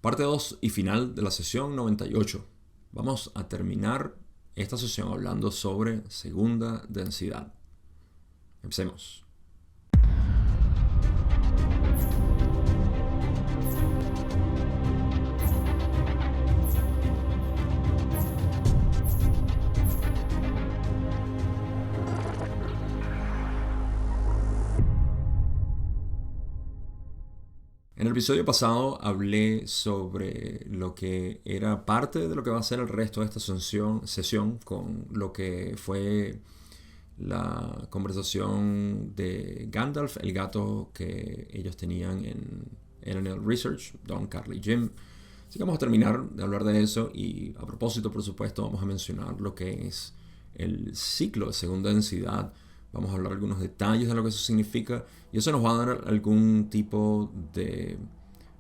Parte 2 y final de la sesión 98. Vamos a terminar esta sesión hablando sobre segunda densidad. Empecemos. En el episodio pasado hablé sobre lo que era parte de lo que va a ser el resto de esta sesión con lo que fue la conversación de Gandalf, el gato que ellos tenían en NL Research, Don, Carly, Jim. Así que vamos a terminar de hablar de eso y a propósito, por supuesto, vamos a mencionar lo que es el ciclo de segunda densidad. Vamos a hablar algunos detalles de lo que eso significa y eso nos va a dar algún tipo de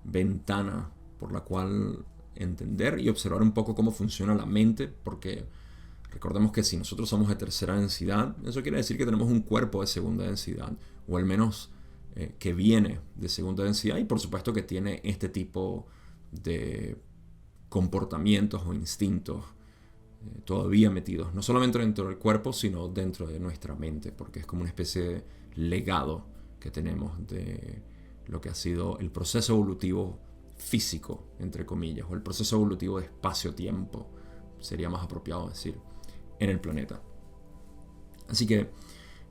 ventana por la cual entender y observar un poco cómo funciona la mente, porque recordemos que si nosotros somos de tercera densidad, eso quiere decir que tenemos un cuerpo de segunda densidad, o al menos que viene de segunda densidad y por supuesto que tiene este tipo de comportamientos o instintos todavía metidos, no solamente dentro del cuerpo, sino dentro de nuestra mente, porque es como una especie de legado que tenemos de lo que ha sido el proceso evolutivo físico, entre comillas, o el proceso evolutivo de espacio-tiempo, sería más apropiado decir, en el planeta. Así que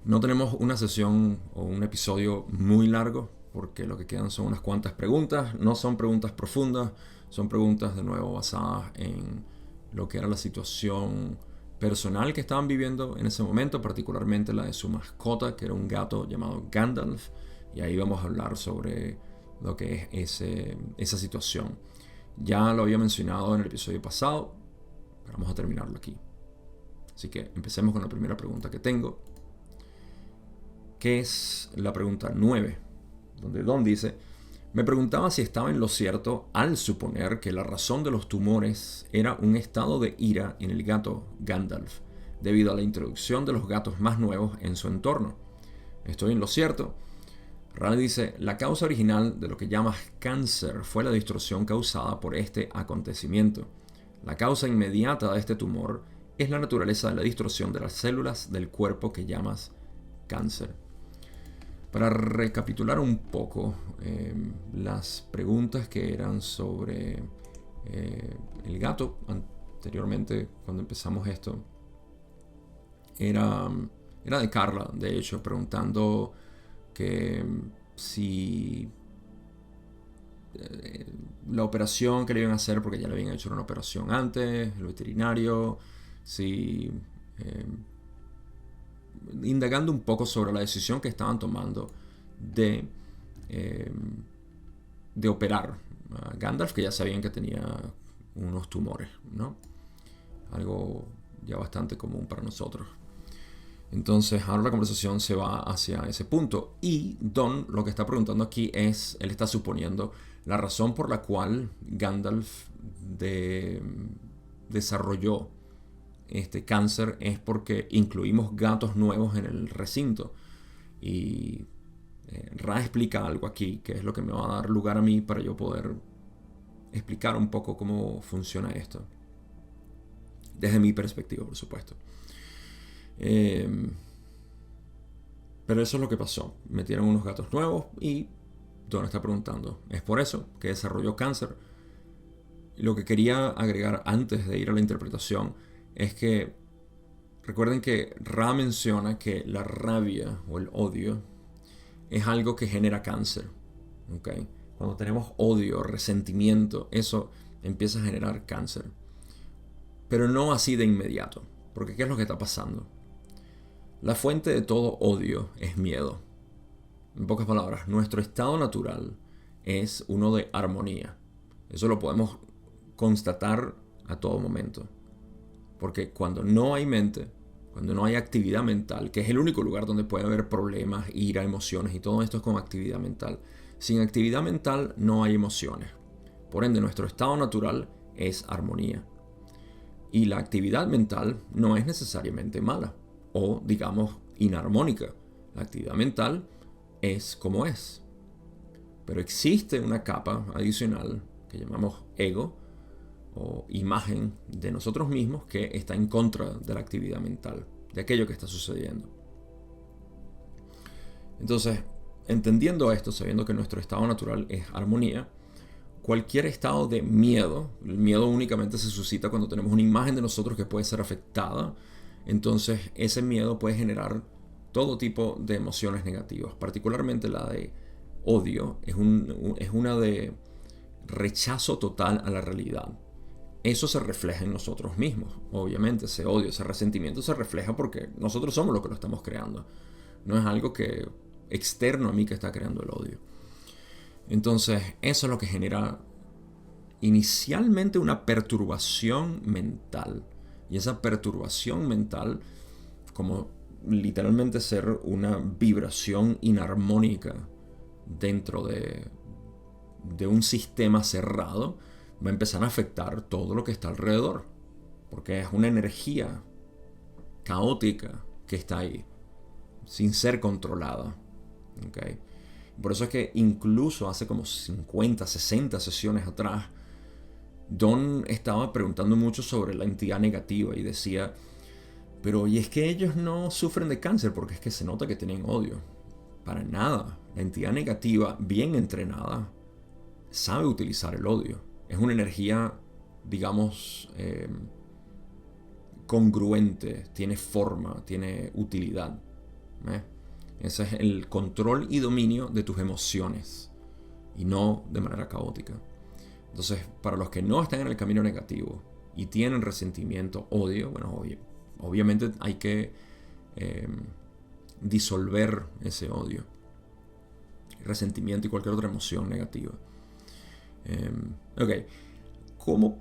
no tenemos una sesión o un episodio muy largo, porque lo que quedan son unas cuantas preguntas, no son preguntas profundas, son preguntas de nuevo basadas en lo que era la situación personal que estaban viviendo en ese momento, particularmente la de su mascota, que era un gato llamado Gandalf, y ahí vamos a hablar sobre lo que es esa situación. Ya lo había mencionado en el episodio pasado, pero vamos a terminarlo aquí. Así que empecemos con la primera pregunta que tengo, que es la pregunta 9, donde Don dice: me preguntaba si estaba en lo cierto al suponer que la razón de los tumores era un estado de ira en el gato Gandalf, debido a la introducción de los gatos más nuevos en su entorno. ¿Estoy en lo cierto? Ral dice: la causa original de lo que llamas cáncer fue la distorsión causada por este acontecimiento. La causa inmediata de este tumor es la naturaleza de la distorsión de las células del cuerpo que llamas cáncer. Para recapitular un poco las preguntas que eran sobre el gato anteriormente, cuando empezamos esto, era de Carla, de hecho, preguntando que si la operación que le iban a hacer, porque ya le habían hecho una operación antes, el veterinario, si indagando un poco sobre la decisión que estaban tomando de operar a Gandalf, que ya sabían que tenía unos tumores, ¿no? Algo ya bastante común para nosotros. Entonces ahora la conversación se va hacia ese punto y Don lo que está preguntando aquí es, él está suponiendo la razón por la cual Gandalf desarrolló este cáncer es porque incluimos gatos nuevos en el recinto. Y Ra explica algo aquí que es lo que me va a dar lugar a mí para yo poder explicar un poco cómo funciona esto desde mi perspectiva, por supuesto. Pero eso es lo que pasó. Metieron unos gatos nuevos y Don está preguntando, ¿es por eso que desarrolló cáncer? Lo que quería agregar antes de ir a la interpretación es que recuerden que Ra menciona que la rabia o el odio es algo que genera cáncer. ¿Okay? Cuando tenemos odio, resentimiento, eso empieza a generar cáncer. Pero no así de inmediato. Porque ¿qué es lo que está pasando? La fuente de todo odio es miedo. En pocas palabras, nuestro estado natural es uno de armonía. Eso lo podemos constatar a todo momento. Porque cuando no hay mente, cuando no hay actividad mental, que es el único lugar donde puede haber problemas, ira, emociones y todo esto es con actividad mental. Sin actividad mental no hay emociones. Por ende, nuestro estado natural es armonía. Y la actividad mental no es necesariamente mala o, digamos, inarmónica. La actividad mental es como es. Pero existe una capa adicional que que llamamos ego o imagen de nosotros mismos que está en contra de la actividad mental, de aquello que está sucediendo. Entonces, entendiendo esto, sabiendo que nuestro estado natural es armonía, cualquier estado de miedo, el miedo únicamente se suscita cuando tenemos una imagen de nosotros que puede ser afectada, entonces ese miedo puede generar todo tipo de emociones negativas, particularmente la de odio, es una de rechazo total a la realidad. Eso se refleja en nosotros mismos, obviamente, ese odio, ese resentimiento se refleja porque nosotros somos los que lo estamos creando. No es algo que externo a mí que está creando el odio. Entonces, eso es lo que genera inicialmente una perturbación mental. Y esa perturbación mental, como literalmente ser una vibración inarmónica dentro de un sistema cerrado, va a empezar a afectar todo lo que está alrededor. Porque es una energía caótica que está ahí, sin ser controlada. ¿Okay? Por eso es que incluso hace como 50, 60 sesiones atrás, Don estaba preguntando mucho sobre la entidad negativa y decía, pero y es que ellos no sufren de cáncer porque es que se nota que tienen odio. Para nada. La entidad negativa, bien entrenada, sabe utilizar el odio. Es una energía, digamos, congruente, tiene forma, tiene utilidad. Ese es el control y dominio de tus emociones y no de manera caótica. Entonces, para los que no están en el camino negativo y tienen resentimiento, odio, bueno, obviamente hay que disolver ese odio, resentimiento y cualquier otra emoción negativa. Ok, ¿cómo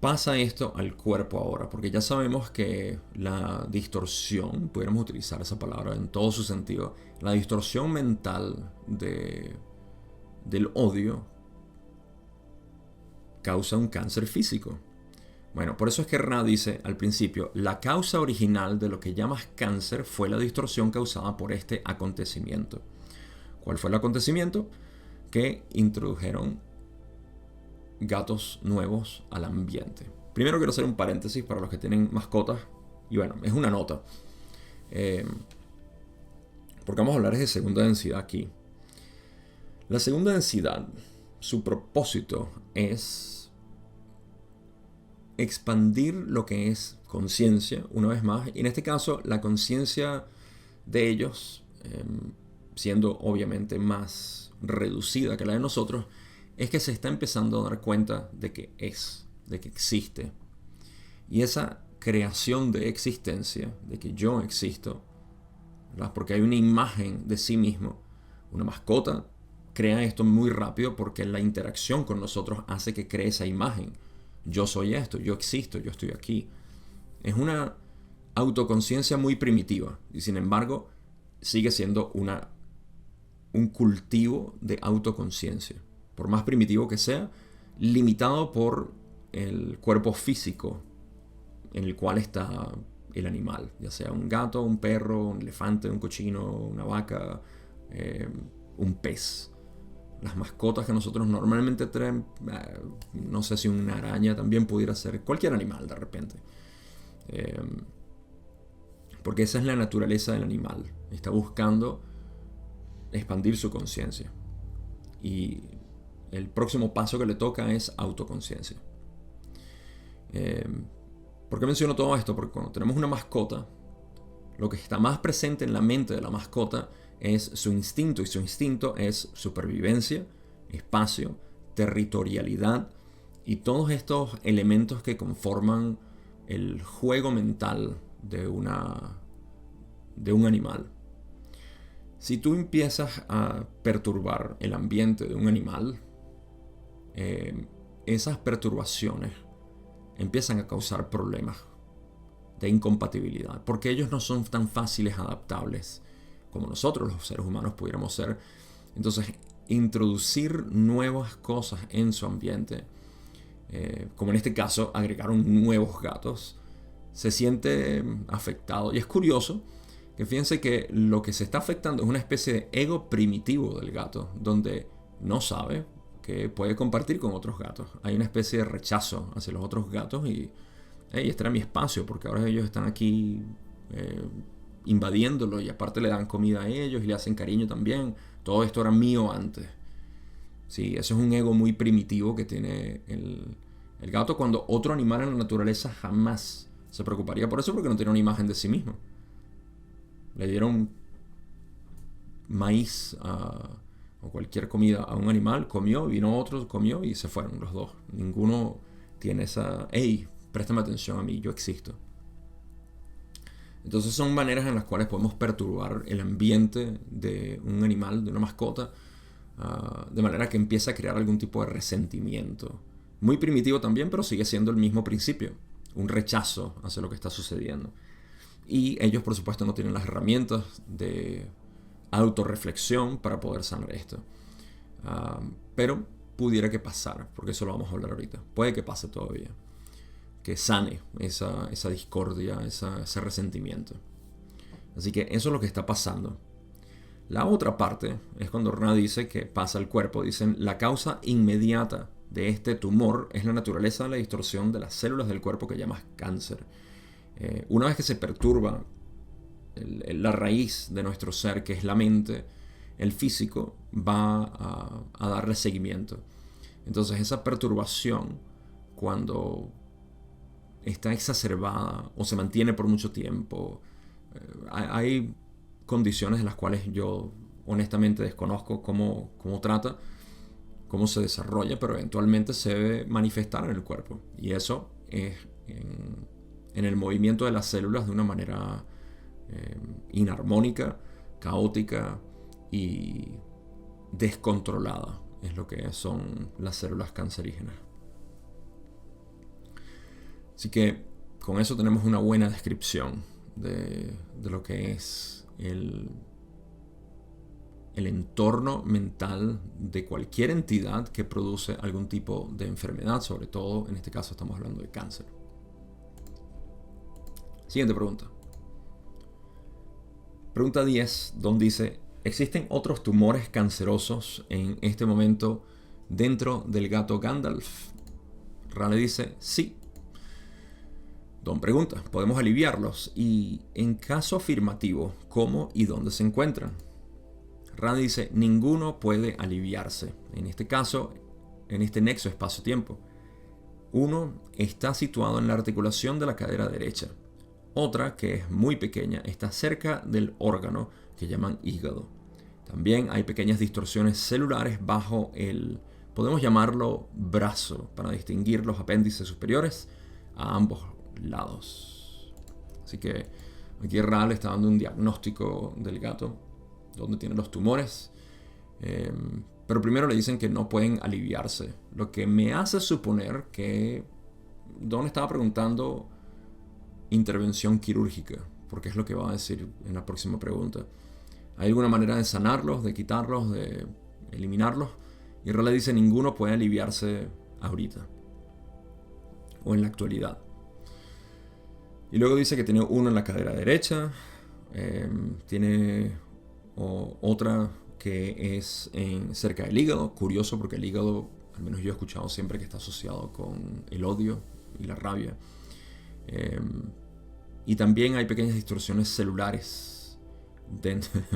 pasa esto al cuerpo ahora? Porque ya sabemos que la distorsión, pudiéramos utilizar esa palabra en todo su sentido, la distorsión mental del odio causa un cáncer físico. Bueno, por eso es que Ra dice al principio, la causa original de lo que llamas cáncer fue la distorsión causada por este acontecimiento. ¿Cuál fue el acontecimiento? Que introdujeron gatos nuevos al ambiente. Primero quiero hacer un paréntesis para los que tienen mascotas. Y bueno, es una nota. Porque vamos a hablar de segunda densidad aquí. La segunda densidad, su propósito es expandir lo que es conciencia, una vez más. Y en este caso, la conciencia de ellos, siendo obviamente más reducida que la de nosotros, es que se está empezando a dar cuenta de que existe. Y esa creación de existencia, de que yo existo, ¿verdad? Porque hay una imagen de sí mismo. Una mascota crea esto muy rápido porque la interacción con nosotros hace que cree esa imagen. Yo soy esto, yo existo, yo estoy aquí. Es una autoconciencia muy primitiva y sin embargo sigue siendo un cultivo de autoconciencia. Por más primitivo que sea, limitado por el cuerpo físico en el cual está el animal, ya sea un gato, un perro, un elefante, un cochino, una vaca, un pez. Las mascotas que nosotros normalmente tenemos, no sé si una araña también pudiera ser cualquier animal de repente. Porque esa es la naturaleza del animal. Está buscando expandir su conciencia. Y el próximo paso que le toca es autoconciencia. ¿Por qué menciono todo esto? Porque cuando tenemos una mascota, lo que está más presente en la mente de la mascota es su instinto, y su instinto es supervivencia, espacio, territorialidad y todos estos elementos que conforman el juego mental de un animal. Si tú empiezas a perturbar el ambiente de un animal, esas perturbaciones empiezan a causar problemas de incompatibilidad, porque ellos no son tan fáciles adaptables como nosotros los seres humanos pudiéramos ser. Entonces, introducir nuevas cosas en su ambiente, como en este caso agregaron nuevos gatos, se siente afectado. Y es curioso que fíjense que lo que se está afectando es una especie de ego primitivo del gato, donde no sabe, ¿ok? que puede compartir con otros gatos. Hay una especie de rechazo hacia los otros gatos y hey, este era mi espacio porque ahora ellos están aquí invadiéndolo y aparte le dan comida a ellos y le hacen cariño también. Todo esto era mío antes. Sí, eso es un ego muy primitivo que tiene el gato cuando otro animal en la naturaleza jamás se preocuparía por eso porque no tiene una imagen de sí mismo. Le dieron maíz o cualquier comida a un animal, comió, vino otro, comió y se fueron los dos. Ninguno tiene esa, hey, préstame atención a mí, yo existo. Entonces son maneras en las cuales podemos perturbar el ambiente de un animal, de una mascota, de manera que empieza a crear algún tipo de resentimiento. Muy primitivo también, pero sigue siendo el mismo principio. Un rechazo hacia lo que está sucediendo. Y ellos, por supuesto, no tienen las herramientas de autorreflexión para poder sanar esto. Pero pudiera que pasara, porque eso lo vamos a hablar ahorita. Puede que pase todavía. Que sane esa discordia, ese resentimiento. Así que eso es lo que está pasando. La otra parte es cuando Ra dice que pasa al cuerpo. Dicen, la causa inmediata de este tumor es la naturaleza de la distorsión de las células del cuerpo que llamas cáncer. Una vez que se perturba la raíz de nuestro ser, que es la mente, el físico va a darle seguimiento. Entonces esa perturbación, cuando está exacerbada o se mantiene por mucho tiempo, hay condiciones en las cuales yo honestamente desconozco cómo trata, cómo se desarrolla, pero eventualmente se debe manifestar en el cuerpo. Y eso es en el movimiento de las células de una manera inarmónica, caótica y descontrolada. Es lo que son las células cancerígenas. Así que con eso tenemos una buena descripción de lo que es el entorno mental de cualquier entidad que produce algún tipo de enfermedad, sobre todo en este caso estamos hablando de cáncer. Siguiente pregunta. Pregunta 10, donde dice, ¿existen otros tumores cancerosos en este momento dentro del gato Gandalf? Ra le dice, sí. Don pregunta, ¿podemos aliviarlos? Y en caso afirmativo, ¿cómo y dónde se encuentran? Ra dice, ninguno puede aliviarse. En este caso, en este nexo espacio-tiempo. Uno está situado en la articulación de la cadera derecha. Otra, que es muy pequeña, está cerca del órgano que llaman hígado. También hay pequeñas distorsiones celulares bajo el, podemos llamarlo brazo, para distinguir los apéndices superiores a ambos lados. Así que aquí Ra le está dando un diagnóstico del gato, donde tiene los tumores. Pero primero le dicen que no pueden aliviarse, lo que me hace suponer que Don estaba preguntando intervención quirúrgica, porque es lo que va a decir en la próxima pregunta. ¿Hay alguna manera de sanarlos, de quitarlos, de eliminarlos? Y Ra le dice, ninguno puede aliviarse ahorita o en la actualidad. Y luego dice que tiene uno en la cadera derecha, tiene otra que es cerca del hígado. Curioso porque el hígado, al menos yo he escuchado siempre que está asociado con el odio y la rabia. Y también hay pequeñas distorsiones celulares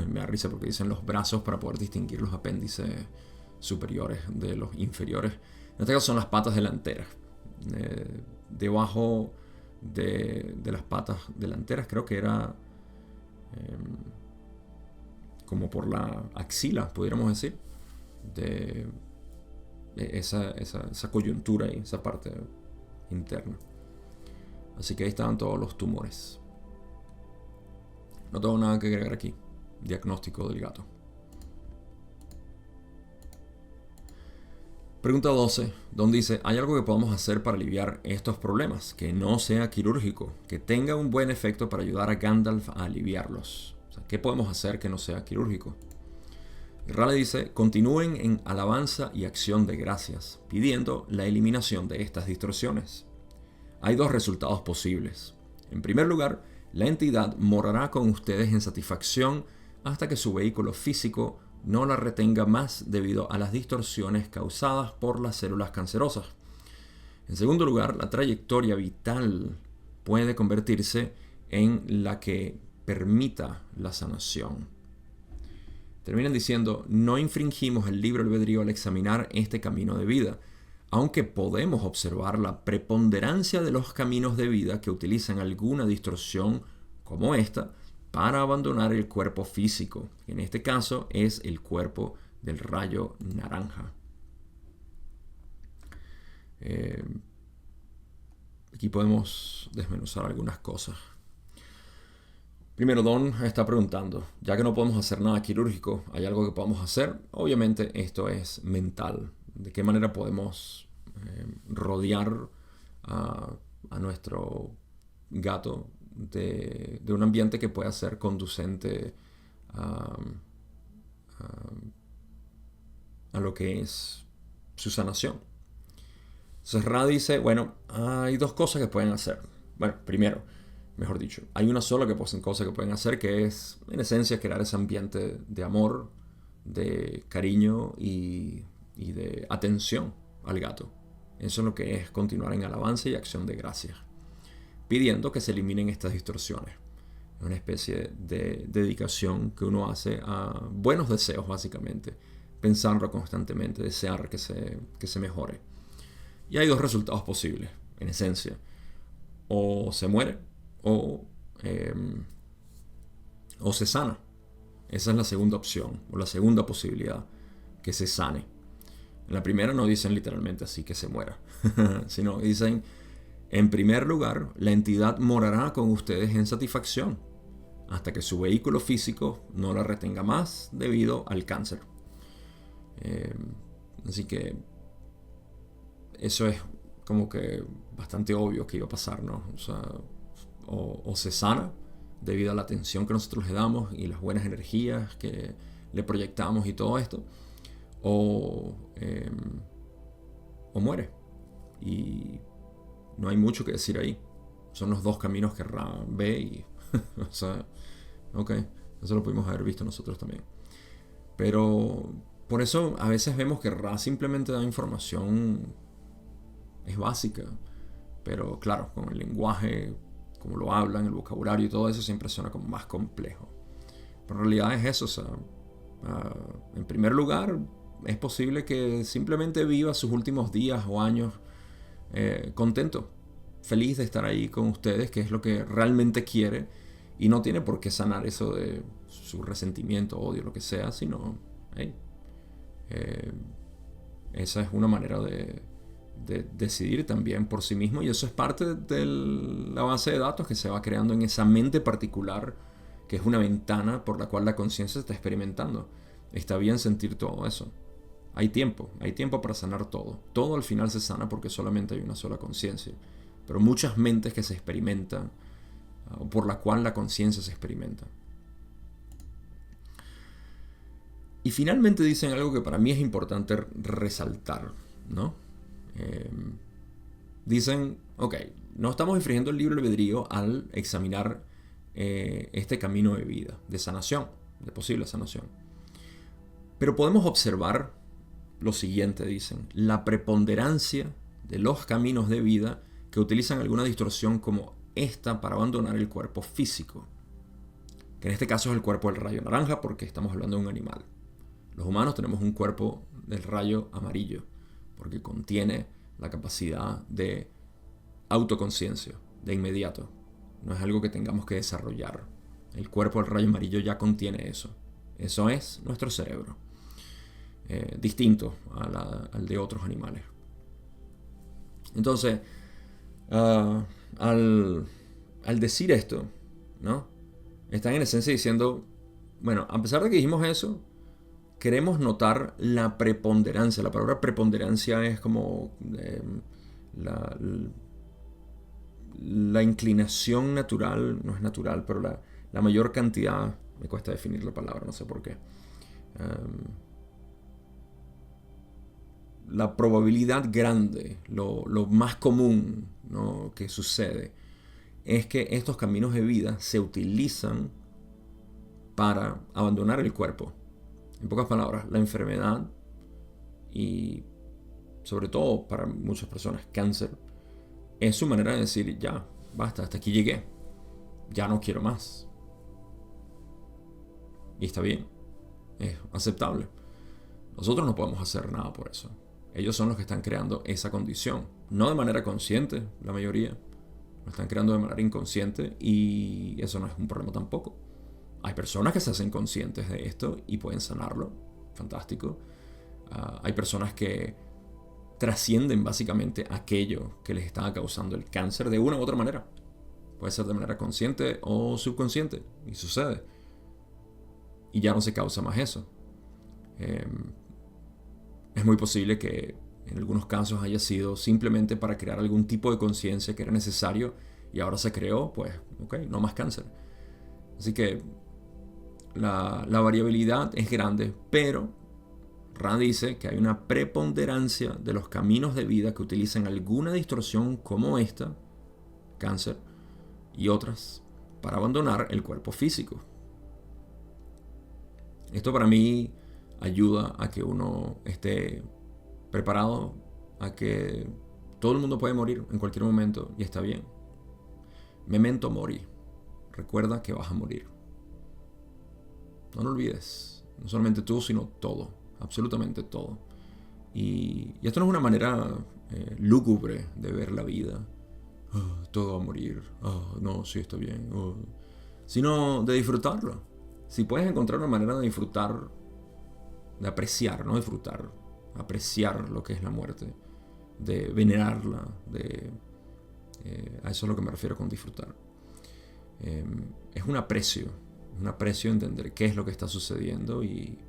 me da risa porque dicen los brazos para poder distinguir los apéndices superiores de los inferiores. En este caso son las patas delanteras. Debajo de las patas delanteras creo que era como por la axila, pudiéramos decir, de esa coyuntura y esa parte interna. Así que ahí estaban todos los tumores. No tengo nada que agregar aquí. Diagnóstico del gato. Pregunta 12, donde dice, ¿hay algo que podamos hacer para aliviar estos problemas? Que no sea quirúrgico, que tenga un buen efecto para ayudar a Gandalf a aliviarlos. O sea, ¿qué podemos hacer que no sea quirúrgico? Y Ra le dice, continúen en alabanza y acción de gracias, pidiendo la eliminación de estas distorsiones. Hay dos resultados posibles. En primer lugar, la entidad morará con ustedes en satisfacción hasta que su vehículo físico no la retenga más debido a las distorsiones causadas por las células cancerosas. En segundo lugar, la trayectoria vital puede convertirse en la que permita la sanación. Terminan diciendo, no infringimos el libre albedrío al examinar este camino de vida, aunque podemos observar la preponderancia de los caminos de vida que utilizan alguna distorsión como esta para abandonar el cuerpo físico. En este caso es el cuerpo del rayo naranja. Aquí podemos desmenuzar algunas cosas. Primero, Don está preguntando, ya que no podemos hacer nada quirúrgico, ¿hay algo que podamos hacer? Obviamente esto es mental. ¿De qué manera podemos rodear a nuestro gato de un ambiente que pueda ser conducente a lo que es su sanación? Entonces Ra dice, bueno, hay dos cosas que pueden hacer. Bueno, primero, mejor dicho, hay una sola cosa que pueden hacer, que es, en esencia, crear ese ambiente de amor, de cariño y de atención al gato. Eso es lo que es continuar en alabanza y acción de gracias, pidiendo que se eliminen estas distorsiones. Es una especie de dedicación que uno hace a buenos deseos, básicamente. Pensarlo constantemente, desear que se mejore. Y hay dos resultados posibles, en esencia. O se muere o se sana. Esa es la segunda opción, o la segunda posibilidad, que se sane. En la primera no dicen literalmente así que se muera, sino dicen, en primer lugar, la entidad morará con ustedes en satisfacción, hasta que su vehículo físico no la retenga más debido al cáncer. Así que eso es como que bastante obvio que iba a pasar, ¿no? O sea, o se sana debido a la atención que nosotros le damos y las buenas energías que le proyectamos y todo esto, o muere. Y no hay mucho que decir ahí. Son los dos caminos que Ra ve y o sea, ok, eso lo pudimos haber visto nosotros también. Pero por eso a veces vemos que Ra simplemente da información, es básica, pero claro, con el lenguaje, como lo hablan, el vocabulario y todo eso siempre suena como más complejo. Pero en realidad es eso, o sea, en primer lugar, es posible que simplemente viva sus últimos días o años contento, feliz de estar ahí con ustedes, que es lo que realmente quiere, y no tiene por qué sanar eso de su resentimiento, odio, lo que sea, sino hey, esa es una manera de decidir también por sí mismo, y eso es parte de la base de datos que se va creando en esa mente particular, que es una ventana por la cual la conciencia está experimentando. Está bien sentir todo eso. Hay tiempo para sanar todo. Todo al final se sana porque solamente hay una sola conciencia. Pero muchas mentes que se experimentan, por la cual la conciencia se experimenta. Y finalmente dicen algo que para mí es importante resaltar, ¿no? Dicen, ok, no estamos infringiendo el libre albedrío al examinar este camino de vida, de sanación, de posible sanación. Pero podemos observar lo siguiente, dicen, la preponderancia de los caminos de vida que utilizan alguna distorsión como esta para abandonar el cuerpo físico, que en este caso es el cuerpo del rayo naranja porque estamos hablando de un animal. Los humanos tenemos un cuerpo del rayo amarillo porque contiene la capacidad de autoconciencia de inmediato. No es algo que tengamos que desarrollar. El cuerpo del rayo amarillo ya contiene eso. Eso es nuestro cerebro. Distinto al de otros animales. Entonces, al decir esto, ¿no? Están en esencia diciendo, bueno, a pesar de que dijimos eso, queremos notar la preponderancia. La palabra preponderancia es como la inclinación natural, no es natural, pero la mayor cantidad, me cuesta definir la palabra, no sé por qué. La probabilidad grande, lo más común, ¿no?, que sucede, es que estos caminos de vida se utilizan para abandonar el cuerpo. En pocas palabras, la enfermedad y sobre todo para muchas personas cáncer es su manera de decir ya, basta, hasta aquí llegué, ya no quiero más. Y está bien, es aceptable. Nosotros no podemos hacer nada por eso. Ellos son los que están creando esa condición. No de manera consciente, la mayoría. Lo están creando de manera inconsciente y eso no es un problema tampoco. Hay personas que se hacen conscientes de esto y pueden sanarlo. Fantástico. Hay personas que trascienden básicamente aquello que les estaba causando el cáncer de una u otra manera. Puede ser de manera consciente o subconsciente. Y sucede. Y ya no se causa más eso. Es muy posible que en algunos casos haya sido simplemente para crear algún tipo de conciencia que era necesario y ahora se creó, pues, ok, no más cáncer. Así que la variabilidad es grande, pero Rand dice que hay una preponderancia de los caminos de vida que utilizan alguna distorsión como esta, cáncer, y otras, para abandonar el cuerpo físico. Esto para mí ayuda a que uno esté preparado a que todo el mundo puede morir en cualquier momento y está bien. Memento mori. Recuerda que vas a morir. No lo olvides. No solamente tú, sino todo. Absolutamente todo. Y esto no es una manera lúgubre de ver la vida. Oh, todo va a morir. Oh, no, sí, está bien. Oh. Sino de disfrutarlo. Si puedes encontrar una manera de disfrutar, de apreciar, no disfrutar, apreciar lo que es la muerte, de venerarla, a eso es lo que me refiero con disfrutar. Es un aprecio entender qué es lo que está sucediendo y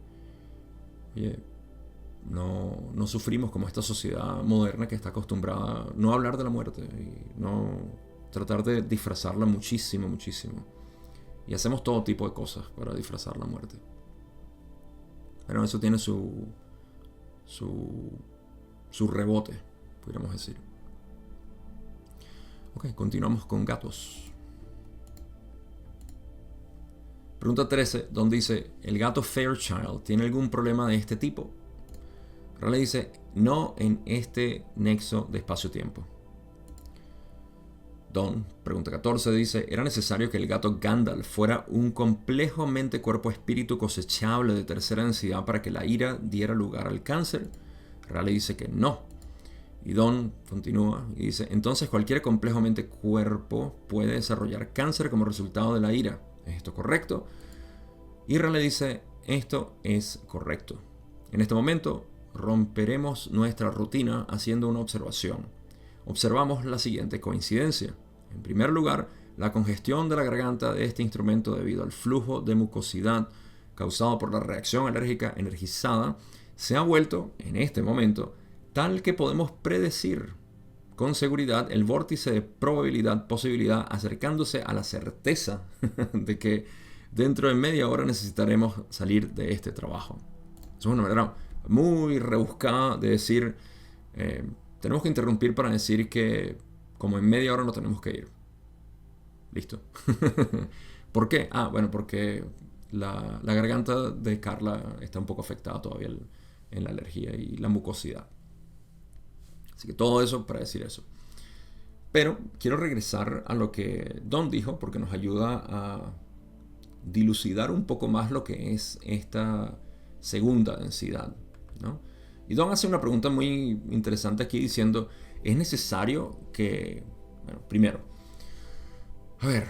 no sufrimos como esta sociedad moderna que está acostumbrada a no hablar de la muerte y no tratar de disfrazarla muchísimo. Y hacemos todo tipo de cosas para disfrazar la muerte. Pero eso tiene su rebote, podríamos decir. Ok, continuamos con gatos. Pregunta 13, donde dice, ¿el gato Fairchild tiene algún problema de este tipo? Raleigh dice, no en este nexo de espacio-tiempo. Don, pregunta 14, dice, ¿era necesario que el gato Gandalf fuera un complejo mente-cuerpo-espíritu cosechable de tercera densidad para que la ira diera lugar al cáncer? Raleigh dice que no. Y Don continúa y dice, entonces cualquier complejo mente-cuerpo puede desarrollar cáncer como resultado de la ira. ¿Es esto correcto? Y Raleigh dice, esto es correcto. En este momento romperemos nuestra rutina haciendo una observación. Observamos la siguiente coincidencia. En primer lugar, la congestión de la garganta de este instrumento debido al flujo de mucosidad causado por la reacción alérgica energizada se ha vuelto, en este momento, tal que podemos predecir con seguridad el vórtice de probabilidad-posibilidad acercándose a la certeza de que dentro de media hora necesitaremos salir de este trabajo. Eso es una manera muy rebuscada de decir, tenemos que interrumpir para decir que como en media hora no tenemos que ir. Listo. ¿Por qué? Bueno, porque la garganta de Carla está un poco afectada todavía en la alergia y la mucosidad. Así que todo eso para decir eso. Pero quiero regresar a lo que Don dijo porque nos ayuda a dilucidar un poco más lo que es esta segunda densidad, ¿no? Y Don hace una pregunta muy interesante aquí diciendo, ¿es necesario que... Bueno, primero, a ver,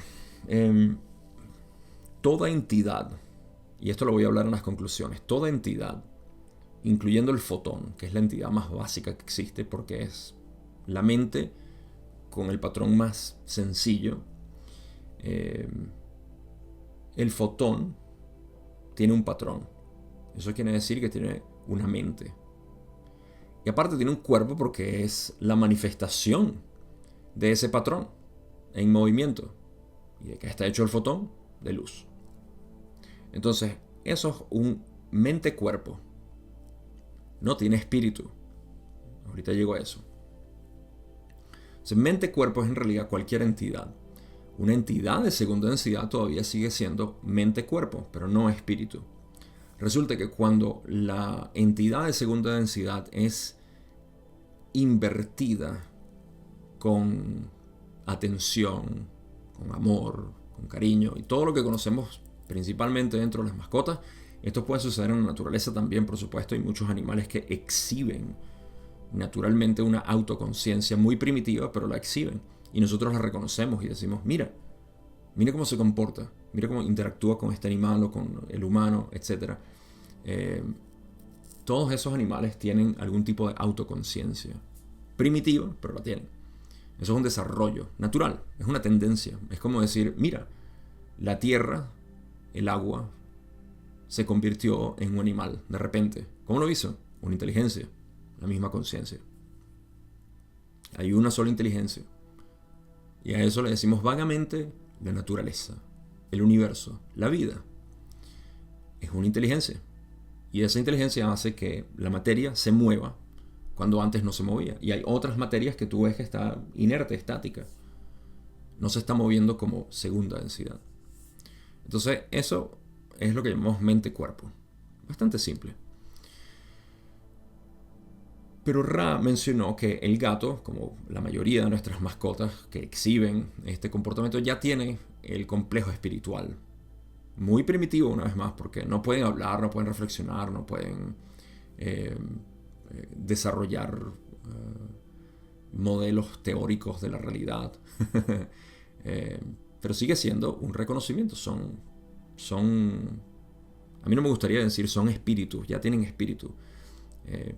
toda entidad, y esto lo voy a hablar en las conclusiones, toda entidad, incluyendo el fotón, que es la entidad más básica que existe porque es la mente con el patrón más sencillo, el fotón tiene un patrón. Eso quiere decir que tiene una mente. Y aparte tiene un cuerpo porque es la manifestación de ese patrón en movimiento. ¿Y de qué está hecho el fotón? De luz. Entonces, eso es un mente-cuerpo. No tiene espíritu. Ahorita llego a eso. Entonces, mente-cuerpo es en realidad cualquier entidad. Una entidad de segunda densidad todavía sigue siendo mente-cuerpo, pero no espíritu. Resulta que cuando la entidad de segunda densidad es invertida con atención, con amor, con cariño y todo lo que conocemos principalmente dentro de las mascotas, esto puede suceder en la naturaleza también, por supuesto. Hay muchos animales que exhiben naturalmente una autoconciencia muy primitiva, pero la exhiben. Y nosotros la reconocemos y decimos, mira cómo se comporta, mira cómo interactúa con este animal o con el humano, etc. Todos esos animales tienen algún tipo de autoconciencia. Primitiva, pero la tienen. Eso es un desarrollo natural, es una tendencia. Es como decir, mira, la tierra, el agua, se convirtió en un animal de repente. ¿Cómo lo hizo? Una inteligencia, la misma conciencia. Hay una sola inteligencia. Y a eso le decimos vagamente la naturaleza, el universo, la vida. Es una inteligencia. Y esa inteligencia hace que la materia se mueva cuando antes no se movía. Y hay otras materias que tú ves que está inerte, estática. No se está moviendo como segunda densidad. Entonces eso es lo que llamamos mente-cuerpo. Bastante simple. Pero Ra mencionó que el gato, como la mayoría de nuestras mascotas que exhiben este comportamiento, ya tiene el complejo espiritual. Muy primitivo, una vez más, porque no pueden hablar, no pueden reflexionar, no pueden desarrollar modelos teóricos de la realidad. Pero sigue siendo un reconocimiento. A mí no me gustaría decir son espíritus, ya tienen espíritu.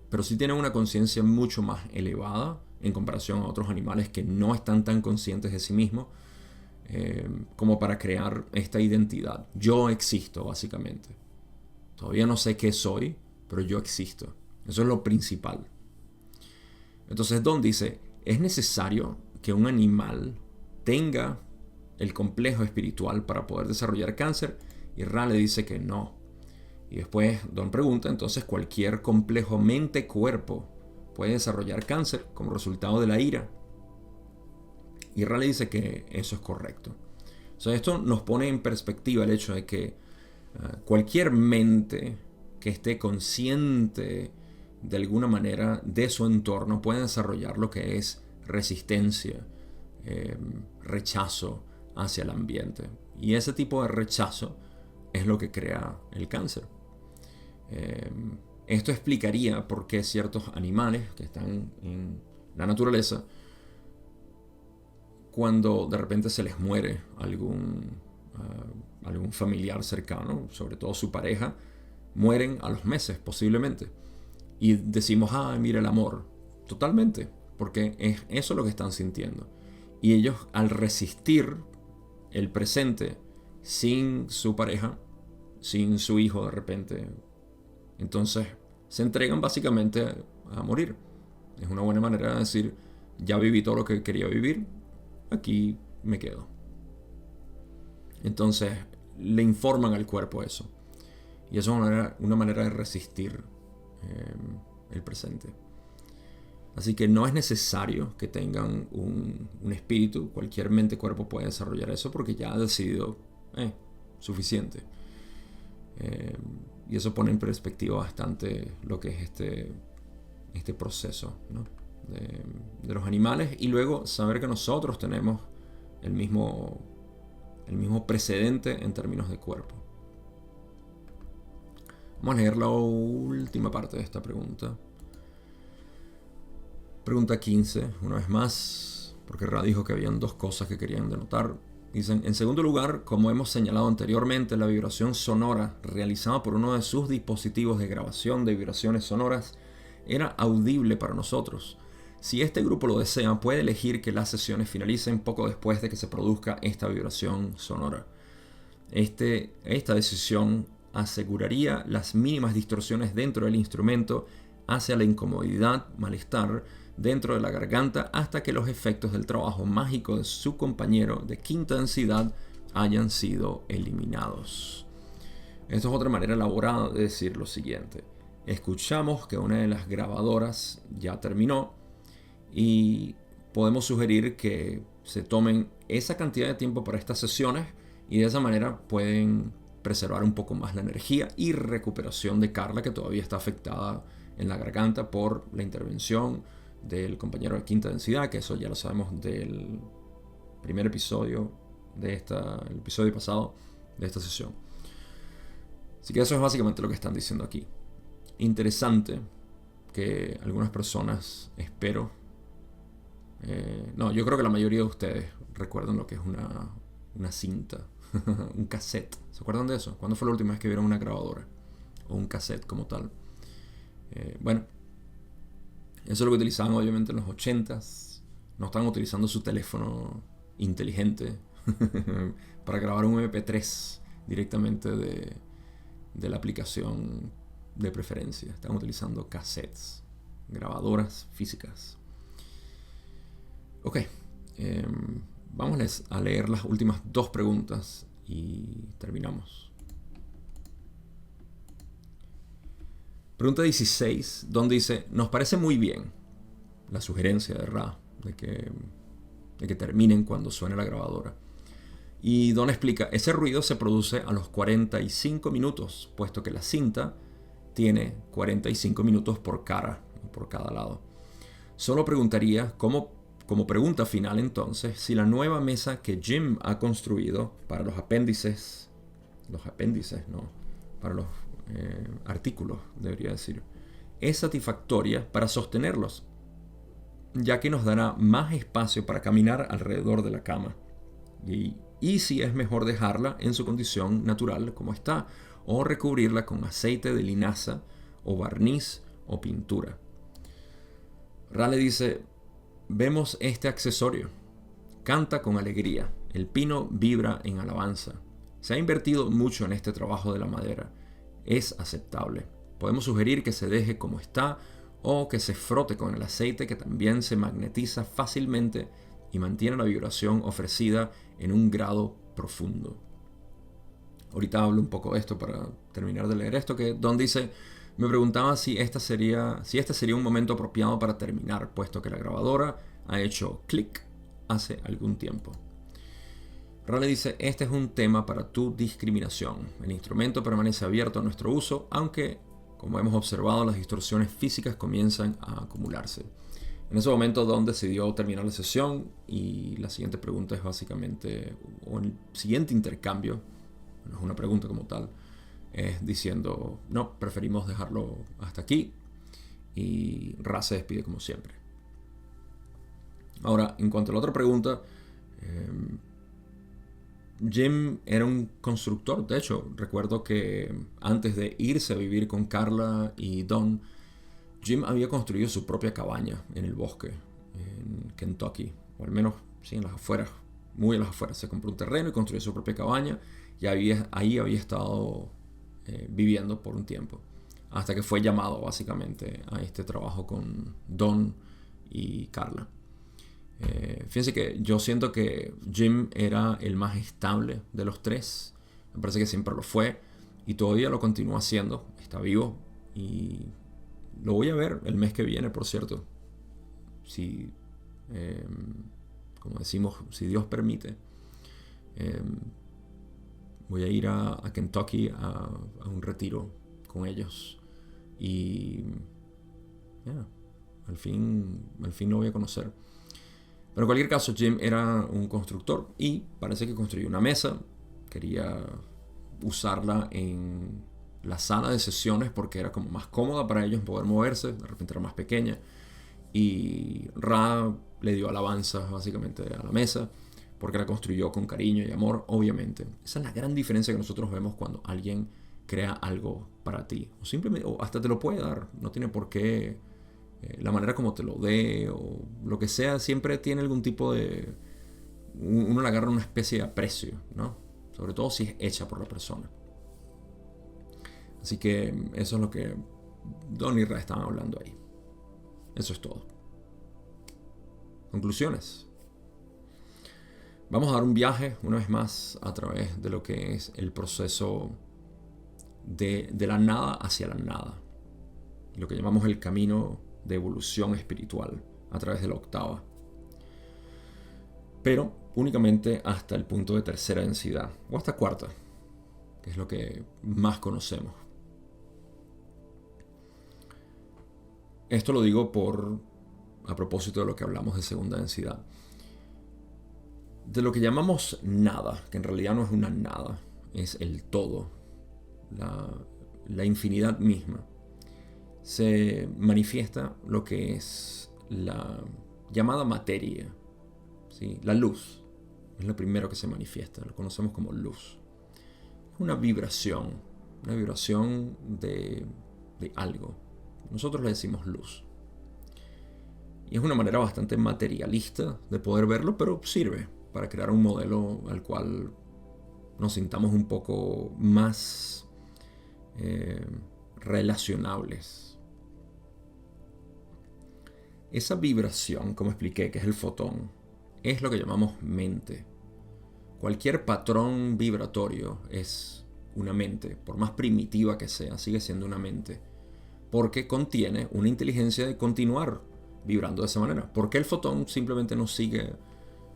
Pero sí tienen una conciencia mucho más elevada en comparación a otros animales que no están tan conscientes de sí mismos como para crear esta identidad. Yo existo, básicamente. Todavía no sé qué soy, pero yo existo. Eso es lo principal. Entonces Don dice, es necesario que un animal tenga el complejo espiritual para poder desarrollar cáncer, y Ra le dice que no. Y después Don pregunta, entonces cualquier complejo mente-cuerpo puede desarrollar cáncer como resultado de la ira. Y Ra le dice que eso es correcto. O sea, esto nos pone en perspectiva el hecho de que cualquier mente que esté consciente de alguna manera de su entorno puede desarrollar lo que es resistencia, rechazo hacia el ambiente. Y ese tipo de rechazo es lo que crea el cáncer. Esto explicaría por qué ciertos animales que están en la naturaleza, cuando de repente se les muere algún familiar cercano, sobre todo su pareja, mueren a los meses posiblemente. Y decimos, mira el amor. Totalmente, porque es eso lo que están sintiendo. Y ellos, al resistir el presente sin su pareja, sin su hijo de repente, entonces se entregan básicamente a morir. Es una buena manera de decir, ya viví todo lo que quería vivir, aquí me quedo. Entonces le informan al cuerpo eso. Y eso es una manera de resistir el presente. Así que no es necesario que tengan un espíritu. Cualquier mente-cuerpo puede desarrollar eso porque ya ha decidido suficiente. Y eso pone en perspectiva bastante lo que es este proceso, ¿no? de los animales. Y luego saber que nosotros tenemos el mismo precedente en términos de cuerpo. Vamos a leer la última parte de esta pregunta. Pregunta 15, una vez más, porque Ra dijo que habían dos cosas que querían denotar. Dicen, en segundo lugar, como hemos señalado anteriormente, la vibración sonora realizada por uno de sus dispositivos de grabación de vibraciones sonoras era audible para nosotros. Si este grupo lo desea, puede elegir que las sesiones finalicen poco después de que se produzca esta vibración sonora. Esta decisión aseguraría las mínimas distorsiones dentro del instrumento hacia la incomodidad, malestar dentro de la garganta hasta que los efectos del trabajo mágico de su compañero de quinta densidad hayan sido eliminados. Esto es otra manera elaborada de decir lo siguiente. Escuchamos que una de las grabadoras ya terminó y podemos sugerir que se tomen esa cantidad de tiempo para estas sesiones y de esa manera pueden preservar un poco más la energía y recuperación de Carla, que todavía está afectada en la garganta por la intervención del compañero de quinta densidad, que eso ya lo sabemos del primer episodio el episodio pasado de esta sesión. Así que eso es básicamente lo que están diciendo aquí. Interesante que algunas personas, espero, yo creo que la mayoría de ustedes recuerdan lo que es una cinta, un cassette. ¿Se acuerdan de eso? ¿Cuándo fue la última vez que vieron una grabadora? O un cassette como tal. Bueno, eso es lo que utilizaban obviamente en los 80s. No estaban utilizando su teléfono inteligente para grabar un MP3 directamente de la aplicación de preferencia. Estaban utilizando cassettes, grabadoras físicas. Ok, vamos a leer las últimas 2 preguntas y terminamos. Pregunta 16, donde dice: nos parece muy bien la sugerencia de Ra de que terminen cuando suene la grabadora. Y Don explica: ese ruido se produce a los 45 minutos, puesto que la cinta tiene 45 minutos por cara, por cada lado. Solo preguntaría, como pregunta final entonces, si la nueva mesa que Jim ha construido para los apéndices, para los artículos, debería decir, es satisfactoria para sostenerlos, ya que nos dará más espacio para caminar alrededor de la cama. Y si es mejor dejarla en su condición natural como está, o recubrirla con aceite de linaza, o barniz, o pintura. Rale dice: vemos este accesorio. Canta con alegría. El pino vibra en alabanza. Se ha invertido mucho en este trabajo de la madera. Es aceptable. Podemos sugerir que se deje como está, o que se frote con el aceite, que también se magnetiza fácilmente y mantiene la vibración ofrecida en un grado profundo. Ahorita hablo un poco de esto para terminar de leer esto, que Don dice: me preguntaba si este sería un momento apropiado para terminar, puesto que la grabadora ha hecho clic hace algún tiempo. Rale dice: este es un tema para tu discriminación. El instrumento permanece abierto a nuestro uso, aunque, como hemos observado, las distorsiones físicas comienzan a acumularse. En ese momento Don decidió terminar la sesión, y la siguiente pregunta es básicamente, o el siguiente intercambio, no es una pregunta como tal, es diciendo: no, preferimos dejarlo hasta aquí, y Ra se despide como siempre. Ahora, en cuanto a la otra pregunta, Jim era un constructor. De hecho, recuerdo que antes de irse a vivir con Carla y Don, Jim había construido su propia cabaña en el bosque, en Kentucky, o al menos sí, en las afueras, muy en las afueras. Se compró un terreno y construyó su propia cabaña, y ahí había estado viviendo por un tiempo, hasta que fue llamado básicamente a este trabajo con Don y Carla. Fíjense que yo siento que Jim era el más estable de los 3. Me parece que siempre lo fue, y todavía lo continúa haciendo. Está vivo, y lo voy a ver el mes que viene, por cierto, si como decimos, si Dios permite. Voy a ir a Kentucky a un retiro con ellos, y al fin lo voy a conocer. Pero en cualquier caso, Jim era un constructor, y parece que construyó una mesa. Quería usarla en la sala de sesiones porque era como más cómoda para ellos poder moverse. De repente era más pequeña, y Ra le dio alabanzas básicamente a la mesa porque la construyó con cariño y amor, obviamente. Esa es la gran diferencia que nosotros vemos cuando alguien crea algo para ti, o simplemente, o hasta te lo puede dar. No tiene por qué la manera como te lo dé o lo que sea, siempre tiene algún tipo de... uno le agarra una especie de aprecio, ¿no? Sobre todo si es hecha por la persona. Así que eso es lo que Don y Ra estaban hablando ahí. Eso es todo. Conclusiones. Vamos a dar un viaje una vez más a través de lo que es el proceso de la nada hacia la nada, lo que llamamos el camino de evolución espiritual a través de la octava, pero únicamente hasta el punto de tercera densidad, o hasta cuarta, que es lo que más conocemos. Esto lo digo a propósito de lo que hablamos de segunda densidad. De lo que llamamos nada, que en realidad no es una nada, es el todo, la infinidad misma. Se manifiesta lo que es la llamada materia, ¿sí? La luz es lo primero que se manifiesta, lo conocemos como luz. Es una vibración de algo. Nosotros le decimos luz. Y es una manera bastante materialista de poder verlo, pero sirve para crear un modelo al cual nos sintamos un poco más relacionables. Esa vibración, como expliqué, que es el fotón, es lo que llamamos mente. Cualquier patrón vibratorio es una mente, por más primitiva que sea, sigue siendo una mente, porque contiene una inteligencia de continuar vibrando de esa manera. ¿Por qué el fotón simplemente no sigue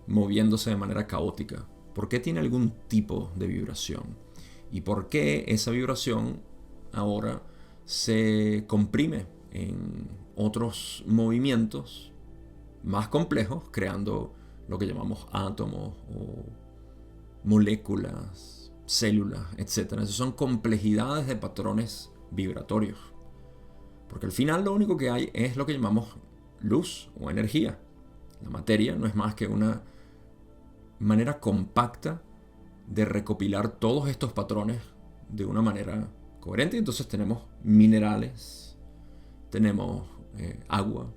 moviéndose de manera caótica? ¿Por qué tiene algún tipo de vibración? ¿Y por qué esa vibración ahora se comprime en otros movimientos más complejos, creando lo que llamamos átomos o moléculas, células, etcétera? Esas son complejidades de patrones vibratorios. Porque al final lo único que hay es lo que llamamos luz o energía. La materia no es más que una manera compacta de recopilar todos estos patrones de una manera coherente. Entonces tenemos minerales, tenemos agua,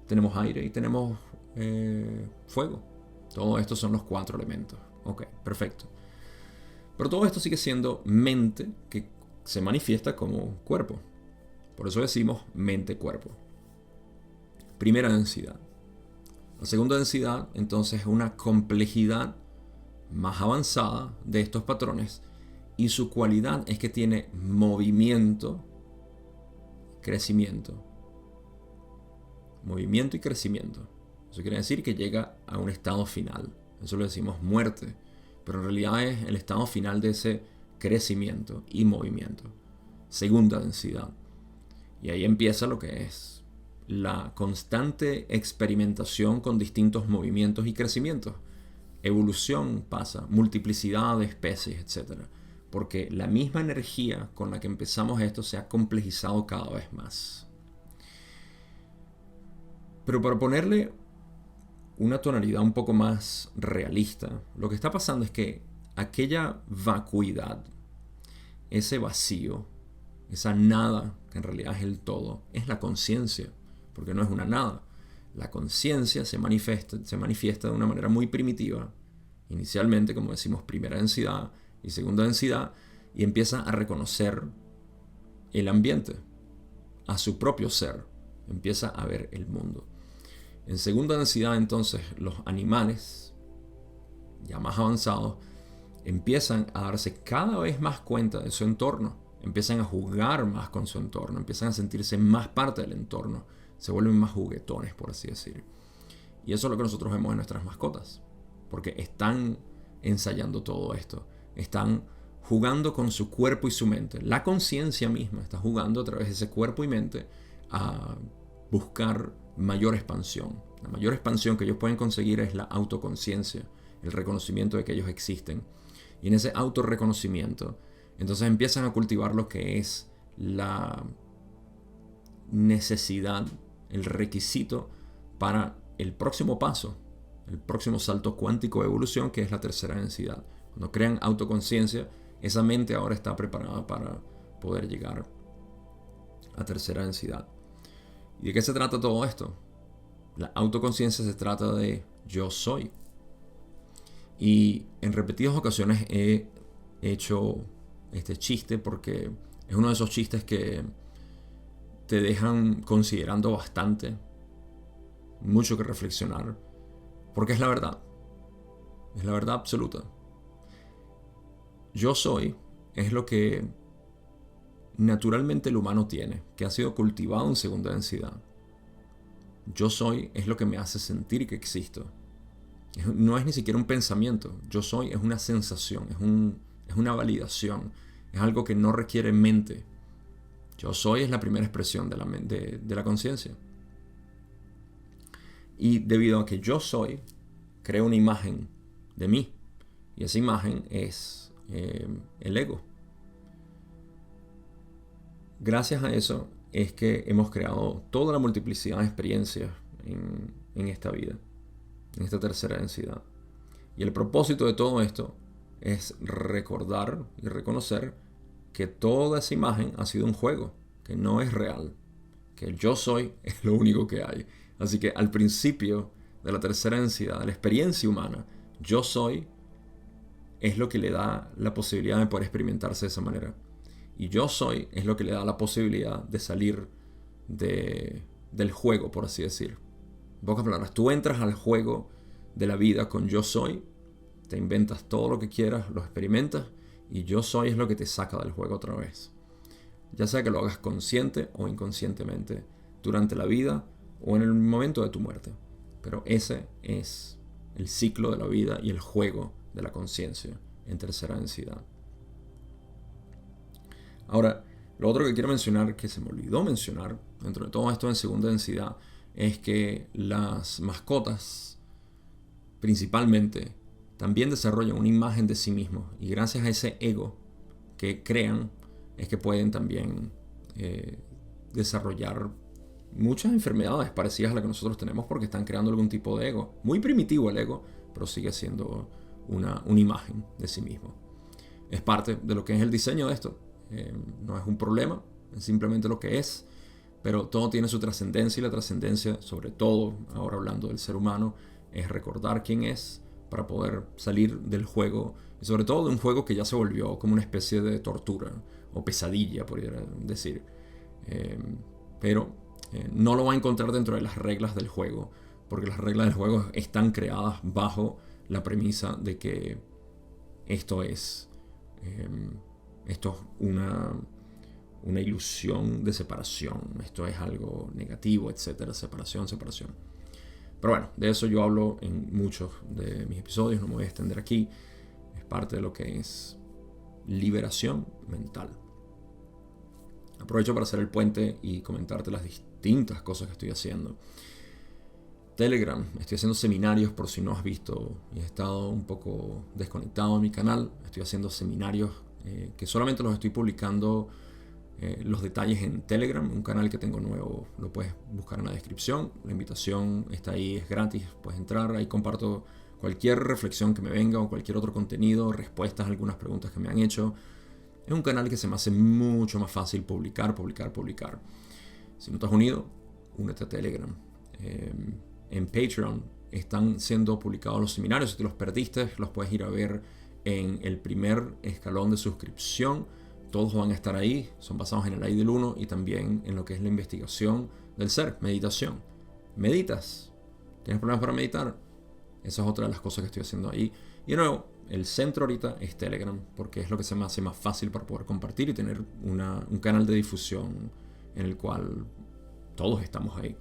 tenemos aire y tenemos fuego. Todos estos son los 4 elementos. Ok, perfecto. Pero todo esto sigue siendo mente que se manifiesta como cuerpo. Por eso decimos mente-cuerpo. Primera densidad. La segunda densidad, entonces, es una complejidad más avanzada de estos patrones y su cualidad es que tiene movimiento, crecimiento. Movimiento y crecimiento. Eso quiere decir que llega a un estado final. Eso lo decimos muerte, pero en realidad es el estado final de ese crecimiento y movimiento. Segunda densidad. Y ahí empieza lo que es la constante experimentación con distintos movimientos y crecimientos. Evolución pasa, multiplicidad de especies, etc. Porque la misma energía con la que empezamos esto se ha complejizado cada vez más. Pero para ponerle una tonalidad un poco más realista, lo que está pasando es que aquella vacuidad, ese vacío, esa nada, que en realidad es el todo, es la conciencia, porque no es una nada. La conciencia se manifiesta de una manera muy primitiva, inicialmente, como decimos, primera densidad y segunda densidad, y empieza a reconocer el ambiente, a su propio ser, empieza a ver el mundo. En segunda densidad, entonces, los animales, ya más avanzados, empiezan a darse cada vez más cuenta de su entorno, empiezan a jugar más con su entorno, empiezan a sentirse más parte del entorno, se vuelven más juguetones, por así decir. Y eso es lo que nosotros vemos en nuestras mascotas, porque están ensayando todo esto, están jugando con su cuerpo y su mente. La conciencia misma está jugando a través de ese cuerpo y mente a buscar mayor expansión. La mayor expansión que ellos pueden conseguir es la autoconciencia, el reconocimiento de que ellos existen. Y en ese autorreconocimiento, entonces empiezan a cultivar lo que es la necesidad, el requisito para el próximo paso, el próximo salto cuántico de evolución, que es la tercera densidad. Cuando crean autoconciencia, esa mente ahora está preparada para poder llegar a tercera densidad. ¿Y de qué se trata todo esto? La autoconciencia se trata de yo soy. Y en repetidas ocasiones he hecho este chiste porque es uno de esos chistes que te dejan considerando bastante, mucho que reflexionar, porque es la verdad absoluta. Yo soy es lo que naturalmente el humano tiene, que ha sido cultivado en segunda densidad. Yo soy es lo que me hace sentir que existo. No es ni siquiera un pensamiento. Yo soy es una sensación, es una validación, es algo que no requiere mente. Yo soy es la primera expresión de la conciencia. Y debido a que yo soy, creo una imagen de mí. Y esa imagen es el ego. Gracias a eso es que hemos creado toda la multiplicidad de experiencias en esta vida, en esta tercera densidad. Y el propósito de todo esto es recordar y reconocer que toda esa imagen ha sido un juego, que no es real, que el yo soy es lo único que hay. Así que al principio de la tercera densidad, de la experiencia humana, yo soy es lo que le da la posibilidad de poder experimentarse de esa manera. Y yo soy es lo que le da la posibilidad de salir del juego, por así decir. En pocas palabras, tú entras al juego de la vida con yo soy, te inventas todo lo que quieras, lo experimentas, y yo soy es lo que te saca del juego otra vez. Ya sea que lo hagas consciente o inconscientemente, durante la vida o en el momento de tu muerte. Pero ese es el ciclo de la vida y el juego de la conciencia en tercera densidad. Ahora, lo otro que quiero mencionar, que se me olvidó mencionar, dentro de todo esto en segunda densidad, es que las mascotas, principalmente, también desarrollan una imagen de sí mismos. Y gracias a ese ego que crean, es que pueden también desarrollar muchas enfermedades parecidas a las que nosotros tenemos porque están creando algún tipo de ego. Muy primitivo el ego, pero sigue siendo una imagen de sí mismo. Es parte de lo que es el diseño de esto. No es un problema, es simplemente lo que es, pero todo tiene su trascendencia, y la trascendencia, sobre todo ahora hablando del ser humano, es recordar quién es para poder salir del juego, y sobre todo de un juego que ya se volvió como una especie de tortura o pesadilla, podría decir. Pero no lo va a encontrar dentro de las reglas del juego, porque las reglas del juego están creadas bajo la premisa de que esto es una ilusión de separación, esto es algo negativo, etcétera, separación. Pero bueno, de eso yo hablo en muchos de mis episodios, no me voy a extender aquí, es parte de lo que es liberación mental. Aprovecho para hacer el puente y comentarte las distintas cosas que estoy haciendo. Telegram, estoy haciendo seminarios por si no has visto, y he estado un poco desconectado de mi canal. Estoy haciendo seminarios que solamente los estoy publicando los detalles en Telegram, un canal que tengo nuevo, lo puedes buscar en la descripción. La invitación está ahí, es gratis, puedes entrar, ahí comparto cualquier reflexión que me venga o cualquier otro contenido, respuestas a algunas preguntas que me han hecho. Es un canal que se me hace mucho más fácil publicar. Si no te has unido, únete a Telegram. En Patreon están siendo publicados los seminarios. Si te los perdiste, los puedes ir a ver en el primer escalón de suscripción. Todos van a estar ahí. Son basados en el Ley del Uno y también en lo que es la investigación del ser, meditación. ¿Meditas? ¿Tienes problemas para meditar? Esa es otra de las cosas que estoy haciendo ahí. Y de nuevo, el centro ahorita es Telegram, porque es lo que se me hace más fácil para poder compartir y tener un canal de difusión en el cual todos estamos ahí.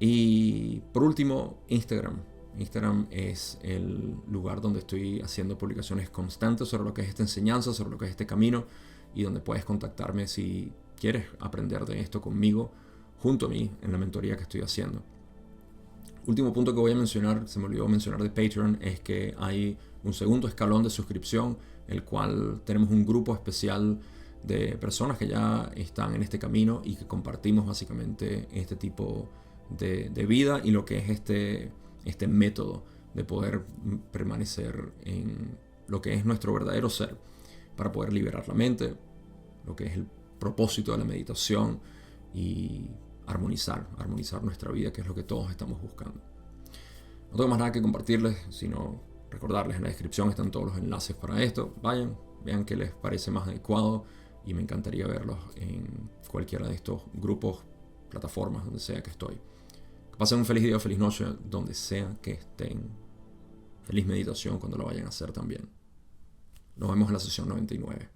Y por último, Instagram. Instagram es el lugar donde estoy haciendo publicaciones constantes sobre lo que es esta enseñanza, sobre lo que es este camino, y donde puedes contactarme si quieres aprender de esto conmigo, junto a mí, en la mentoría que estoy haciendo. Último punto que voy a mencionar, se me olvidó mencionar de Patreon, es que hay un segundo escalón de suscripción, el cual tenemos un grupo especial de personas que ya están en este camino y que compartimos básicamente este tipo de vida y lo que es este método de poder permanecer en lo que es nuestro verdadero ser, para poder liberar la mente, lo que es el propósito de la meditación y armonizar nuestra vida, que es lo que todos estamos buscando. No tengo más nada que compartirles, sino recordarles, en la descripción están todos los enlaces para esto. Vayan, vean qué les parece más adecuado y me encantaría verlos en cualquiera de estos grupos, plataformas, donde sea que estoy. Que pasen un feliz día, feliz noche, donde sea que estén. Feliz meditación cuando lo vayan a hacer también. Nos vemos en la sesión 99.